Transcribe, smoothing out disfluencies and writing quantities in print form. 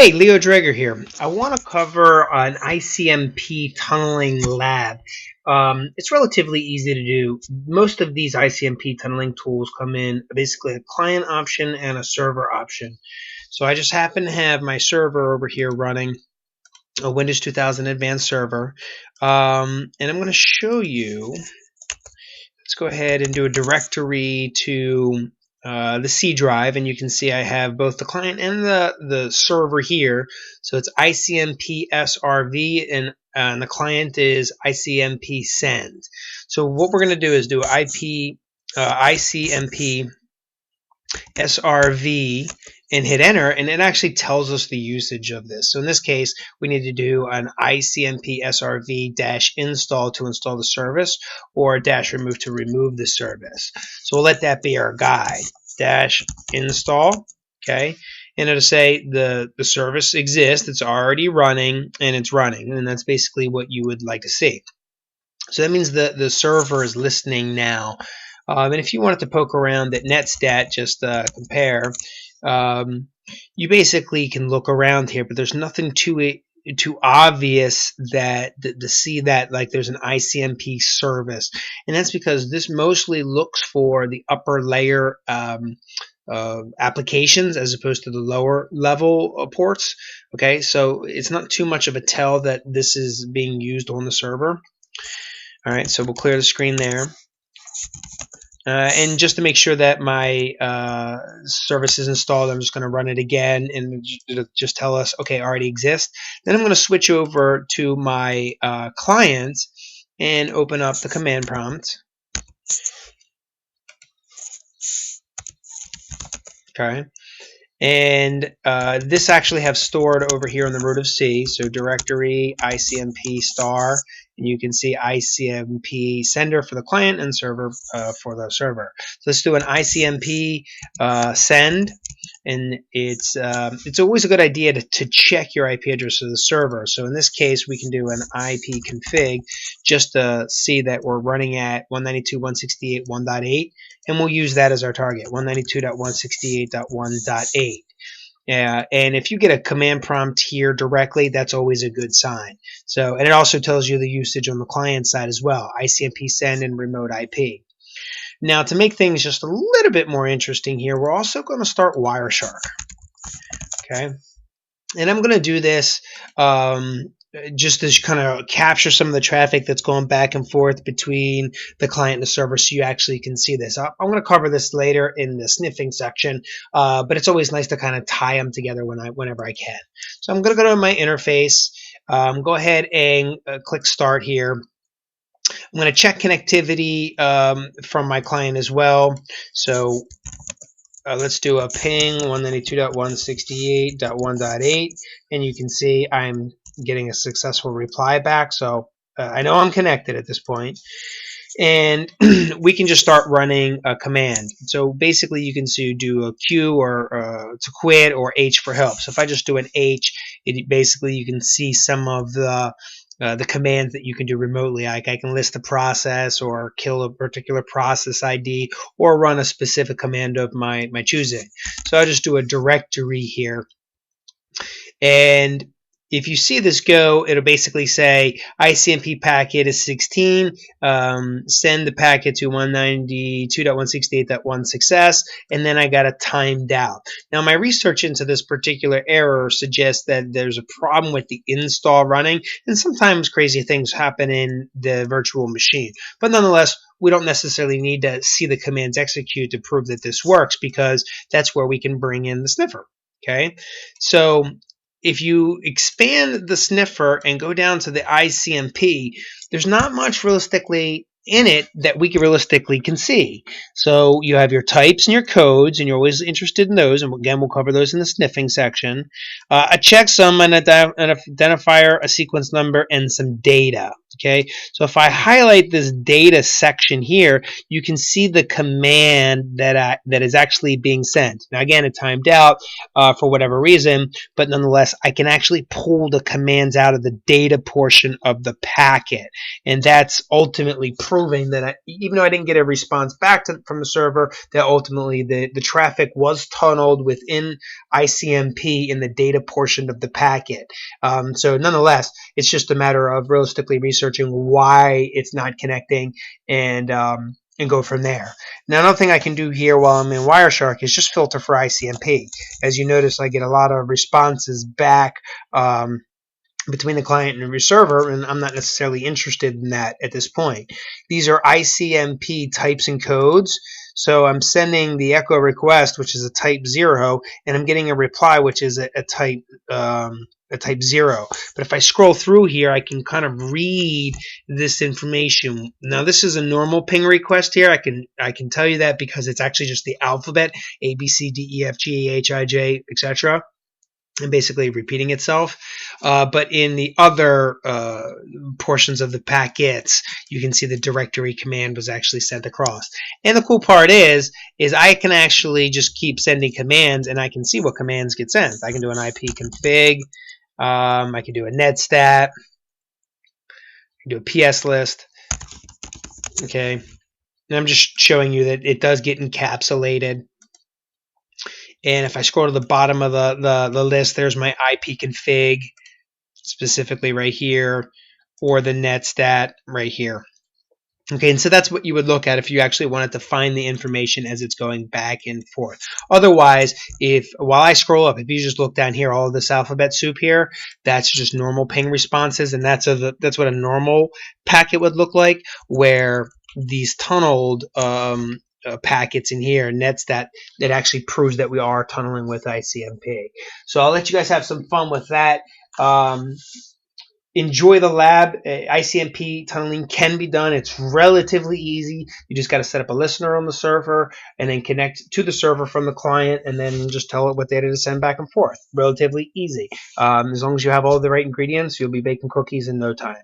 Hey, Leo Drager here. I want to cover an ICMP tunneling lab. It's relatively easy to do. Most of these ICMP tunneling tools come in basically a client option and a server option. So I just happen to have my server over here running a Windows 2000 Advanced server. And I'm going to show you. Let's go ahead and do a directory to the C drive, and you can see I have both the client and the server here. So it's icmpsrv, and the client is icmpsend. So what we're going to do is do icmpsrv and hit enter, and it actually tells us the usage of this. So in this case, we need to do an icmpsrv-install to install the service, or -remove to remove the service. So we'll let that be our guide. -install, okay? And it'll say the service exists, it's already running, and it's running. And that's basically what you would like to see. So that means the server is listening now. And if you wanted to poke around at netstat, just compare, you basically can look around here, but there's nothing too obvious that to see that like there's an ICMP service. And that's because this mostly looks for the upper layer applications as opposed to the lower level ports. Okay, so it's not too much of a tell that this is being used on the server. All right, so we'll clear the screen there. And just to make sure that my service is installed, I'm just going to run it again, and it'll just tell us, okay, already exists. Then I'm going to switch over to my client and open up the command prompt. Okay. And this actually have stored over here on the root of C, so directory ICMP star, and you can see ICMP sender for the client and server for the server. So let's do an ICMP send, and it's always a good idea to check your IP address of the server. So in this case, we can do an IP config just to see that we're running at 192.168.1.8. and we'll use that as our target, 192.168.1.8. And if you get a command prompt here directly, that's always a good sign. So, and it also tells you the usage on the client side as well, ICMP send and remote IP. Now, to make things just a little bit more interesting here, we're also going to start Wireshark. Okay, and I'm going to do this just to kind of capture some of the traffic that's going back and forth between the client and the server, so you actually can see this. I'm going to cover this later in the sniffing section, but it's always nice to kind of tie them together whenever I can. So I'm going to go to my interface, go ahead and click Start here. I'm going to check connectivity from my client as well. So let's do a ping 192.168.1.8, and you can see I'm getting a successful reply back. So I know I'm connected at this point. And we can just start running a command. So basically you can do a Q or to quit, or H for help. So if I just do an H, basically you can see some of the commands that you can do remotely. Like I can list a process, or kill a particular process ID, or run a specific command of my choosing. So I'll just do a directory here. And if you see this go, it'll basically say ICMP packet is 16, send the packet to 192.168.1 success, and then I got it timed out. Now, my research into this particular error suggests that there's a problem with the install running, and sometimes crazy things happen in the virtual machine. But nonetheless, we don't necessarily need to see the commands execute to prove that this works, because that's where we can bring in the sniffer. Okay, so if you expand the sniffer and go down to the ICMP, there's not much realistically in it that we realistically can see. So you have your types and your codes, and you're always interested in those, and again, we'll cover those in the sniffing section. A checksum, an identifier, a sequence number, and some data. Okay, so if I highlight this data section here, you can see the command that is actually being sent. Now again, it timed out for whatever reason, but nonetheless, I can actually pull the commands out of the data portion of the packet, and that's ultimately proof proving that even though I didn't get a response back from the server, that ultimately the traffic was tunneled within ICMP in the data portion of the packet. So nonetheless, it's just a matter of realistically researching why it's not connecting and go from there. Now, another thing I can do here while I'm in Wireshark is just filter for ICMP. As you notice, I get a lot of responses back between the client and the server, and I'm not necessarily interested in that at this point. These are ICMP types and codes. So I'm sending the echo request, which is a type 0, and I'm getting a reply, which is a type 0. But if I scroll through here, I can kind of read this information. Now, this is a normal ping request here. I can tell you that because it's actually just the alphabet, A, B, C, D, E, F, G, H, I, J, etc., and basically repeating itself. But in the other portions of the packets, you can see the directory command was actually sent across. And the cool part is I can actually just keep sending commands, and I can see what commands get sent. I can do an ipconfig. I can do a netstat. I can do a PS list. Okay. And I'm just showing you that it does get encapsulated. And if I scroll to the bottom of the list, there's my ipconfig, specifically right here, or the netstat right here. Okay, and so that's what you would look at if you actually wanted to find the information as it's going back and forth. Otherwise, while I scroll up, if you just look down here, all of this alphabet soup here, that's just normal ping responses, and that's what a normal packet would look like, where these tunneled packets in here, netstat, that actually proves that we are tunneling with ICMP. So I'll let you guys have some fun with that. Enjoy the lab. ICMP tunneling can be done. It's relatively easy. You just got to set up a listener on the server and then connect to the server from the client, and then just tell it what data to send back and forth. Relatively easy. As long as you have all the right ingredients, you'll be baking cookies in no time.